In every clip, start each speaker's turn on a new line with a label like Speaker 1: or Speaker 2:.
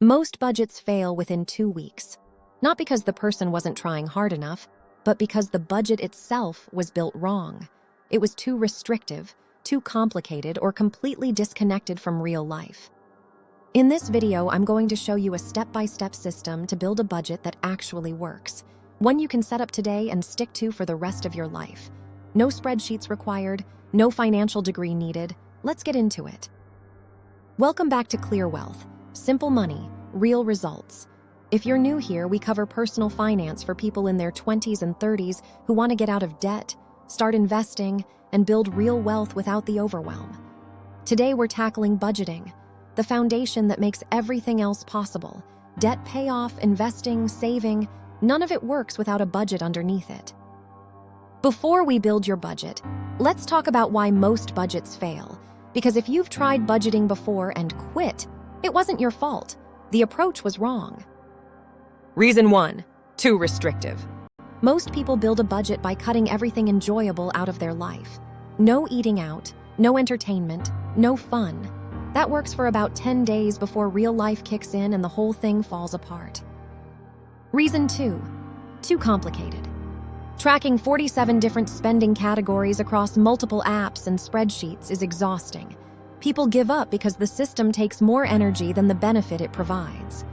Speaker 1: Most budgets fail within 2 weeks, not because the person wasn't trying hard enough, but because the budget itself was built wrong. It was too restrictive, too complicated, or completely disconnected from real life. In this video, I'm going to show you a step-by-step system to build a budget that actually works, one you can set up today and stick to for the rest of your life. No spreadsheets required, no financial degree needed. Let's get into it. Welcome back to ClearWealth. Simple money, real results. If you're new here, we cover personal finance for people in their 20s and 30s who want to get out of debt, start investing, and build real wealth without the overwhelm. Today, we're tackling budgeting, the foundation that makes everything else possible. Debt payoff, investing, saving, none of it works without a budget underneath it. Before we build your budget, let's talk about why most budgets fail. Because if you've tried budgeting before and quit, it wasn't your fault. The approach was wrong. Reason 1, too restrictive. Most people build a budget by cutting everything enjoyable out of their life. No eating out, no entertainment, no fun. That works for about 10 days before real life kicks in and the whole thing falls apart. Reason 2, too complicated. Tracking 47 different spending categories across multiple apps and spreadsheets is exhausting. People give up because the system takes more energy than the benefit it provides.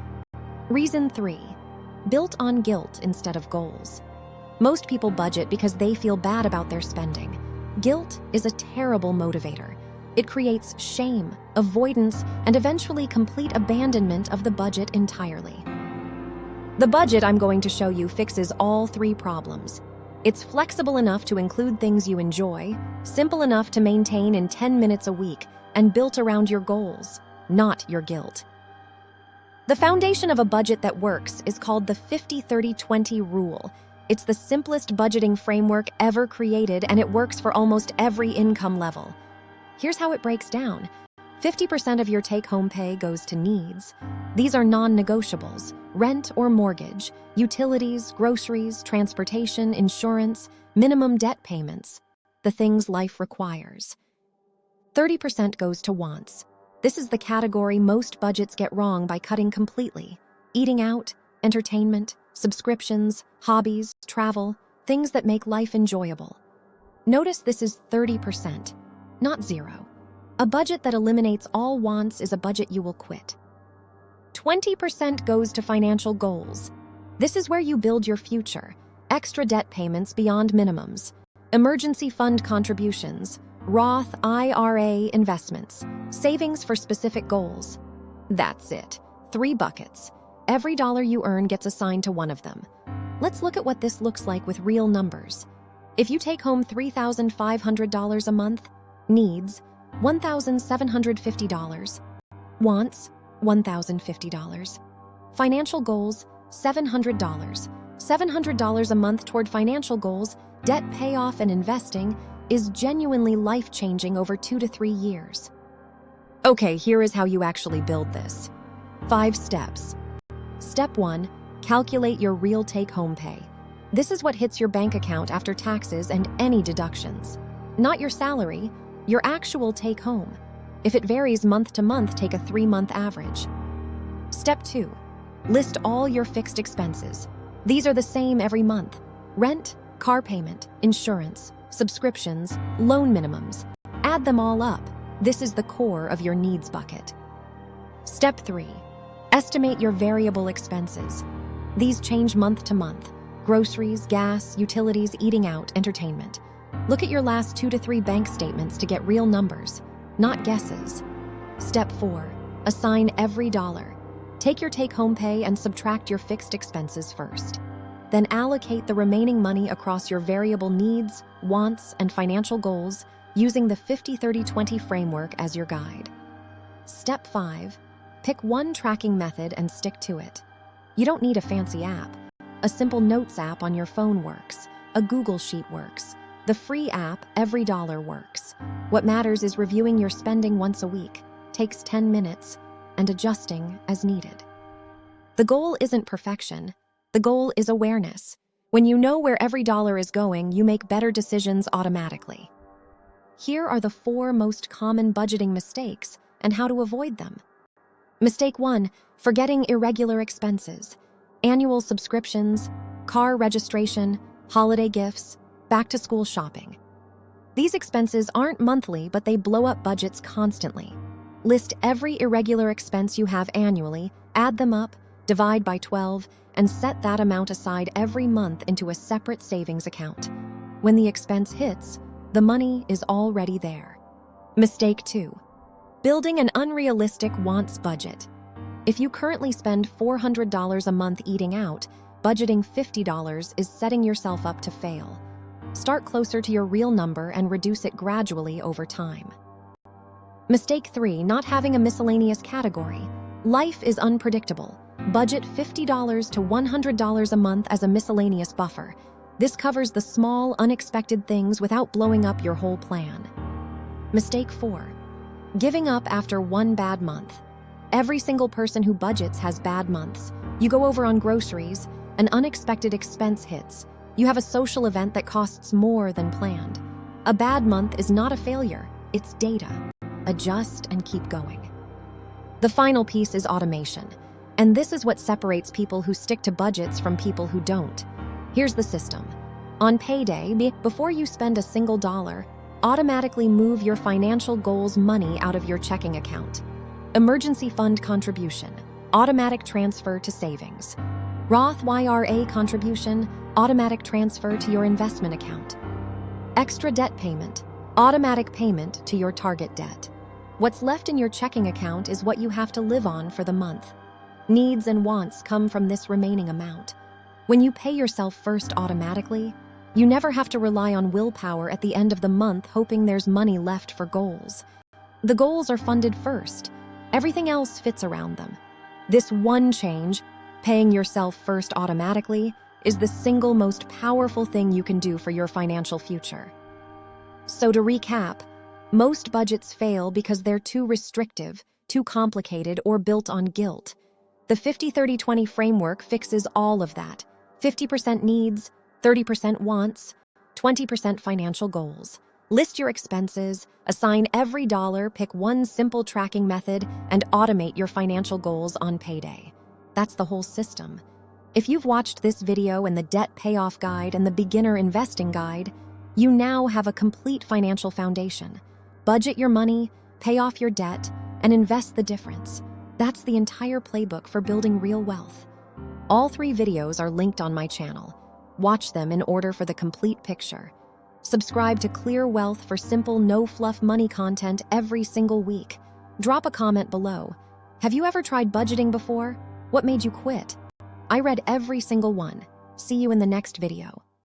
Speaker 1: Reason 3, built on guilt instead of goals. Most people budget because they feel bad about their spending. Guilt is a terrible motivator. It creates shame, avoidance, and eventually complete abandonment of the budget entirely. The budget I'm going to show you fixes all 3 problems. It's flexible enough to include things you enjoy, simple enough to maintain in 10 minutes a week, and built around your goals, not your guilt. The foundation of a budget that works is called the 50-30-20 rule. It's the simplest budgeting framework ever created, and it works for almost every income level. Here's how it breaks down. 50% of your take-home pay goes to needs. These are non-negotiables: rent or mortgage, utilities, groceries, transportation, insurance, minimum debt payments, the things life requires. 30% goes to wants. This is the category most budgets get wrong by cutting completely. Eating out, entertainment, subscriptions, hobbies, travel, things that make life enjoyable. Notice this is 30%, not 0. A budget that eliminates all wants is a budget you will quit. 20% goes to financial goals. This is where you build your future. Extra debt payments beyond minimums, emergency fund contributions, Roth IRA investments, savings for specific goals. That's it. 3 buckets. Every dollar you earn gets assigned to one of them. Let's look at what this looks like with real numbers. If you take home $3,500 a month, needs, $1,750, wants, $1,050, financial goals, $700. $700 a month toward financial goals, debt payoff, and investing is genuinely life-changing over 2 to 3 years. Okay, here is how you actually build this. 5 steps. Step 1, calculate your real take-home pay. This is what hits your bank account after taxes and any deductions. Not your salary, your actual take-home. If it varies month to month, take a 3-month average. Step 2, list all your fixed expenses. These are the same every month: rent, car payment, insurance, subscriptions, loan minimums. Add them all up. This is the core of your needs bucket. Step 3, estimate your variable expenses. These change month to month: groceries, gas, utilities, eating out, entertainment. Look at your last 2 to 3 bank statements to get real numbers, not guesses. Step 4, assign every dollar. Take your take-home pay and subtract your fixed expenses first. Then allocate the remaining money across your variable needs, wants, and financial goals using the 50-30-20 framework as your guide. Step 5, pick one tracking method and stick to it. You don't need a fancy app. A simple notes app on your phone works. A Google Sheet works. The free app, Every Dollar, works. What matters is reviewing your spending once a week, takes 10 minutes, and adjusting as needed. The goal isn't perfection. The goal is awareness. When you know where every dollar is going, you make better decisions automatically. Here are the 4 most common budgeting mistakes and how to avoid them. Mistake 1, forgetting irregular expenses, annual subscriptions, car registration, holiday gifts, back-to-school shopping. These expenses aren't monthly, but they blow up budgets constantly. List every irregular expense you have annually, add them up, divide by 12, and set that amount aside every month into a separate savings account. When the expense hits, the money is already there. Mistake 2. Building an unrealistic wants budget. If you currently spend $400 a month eating out, budgeting $50 is setting yourself up to fail. Start closer to your real number and reduce it gradually over time. Mistake 3. Not having a miscellaneous category. Life is unpredictable. Budget $50 to $100 a month as a miscellaneous buffer. This covers the small, unexpected things without blowing up your whole plan. Mistake 4. Giving up after one bad month. Every single person who budgets has bad months. You go over on groceries, an unexpected expense hits. You have a social event that costs more than planned. A bad month is not a failure, it's data. Adjust and keep going. The final piece is automation, and this is what separates people who stick to budgets from people who don't. Here's the system. On payday, before you spend a single dollar, automatically move your financial goals money out of your checking account. Emergency fund contribution, automatic transfer to savings. Roth IRA contribution, automatic transfer to your investment account. Extra debt payment, automatic payment to your target debt. What's left in your checking account is what you have to live on for the month. Needs and wants come from this remaining amount. When you pay yourself first automatically, you never have to rely on willpower at the end of the month hoping there's money left for goals. The goals are funded first. Everything else fits around them. This one change, paying yourself first automatically, is the single most powerful thing you can do for your financial future. So to recap, most budgets fail because they're too restrictive, too complicated, or built on guilt. The 50-30-20 framework fixes all of that. 50% needs, 30% wants, 20% financial goals. List your expenses, assign every dollar, pick one simple tracking method, and automate your financial goals on payday. That's the whole system. If you've watched this video and the debt payoff guide and the beginner investing guide, you now have a complete financial foundation. Budget your money, pay off your debt, and invest the difference. That's the entire playbook for building real wealth. All 3 videos are linked on my channel. Watch them in order for the complete picture. Subscribe to ClearWealth for simple, no-fluff money content every single week. Drop a comment below. Have you ever tried budgeting before? What made you quit? I read every single one. See you in the next video.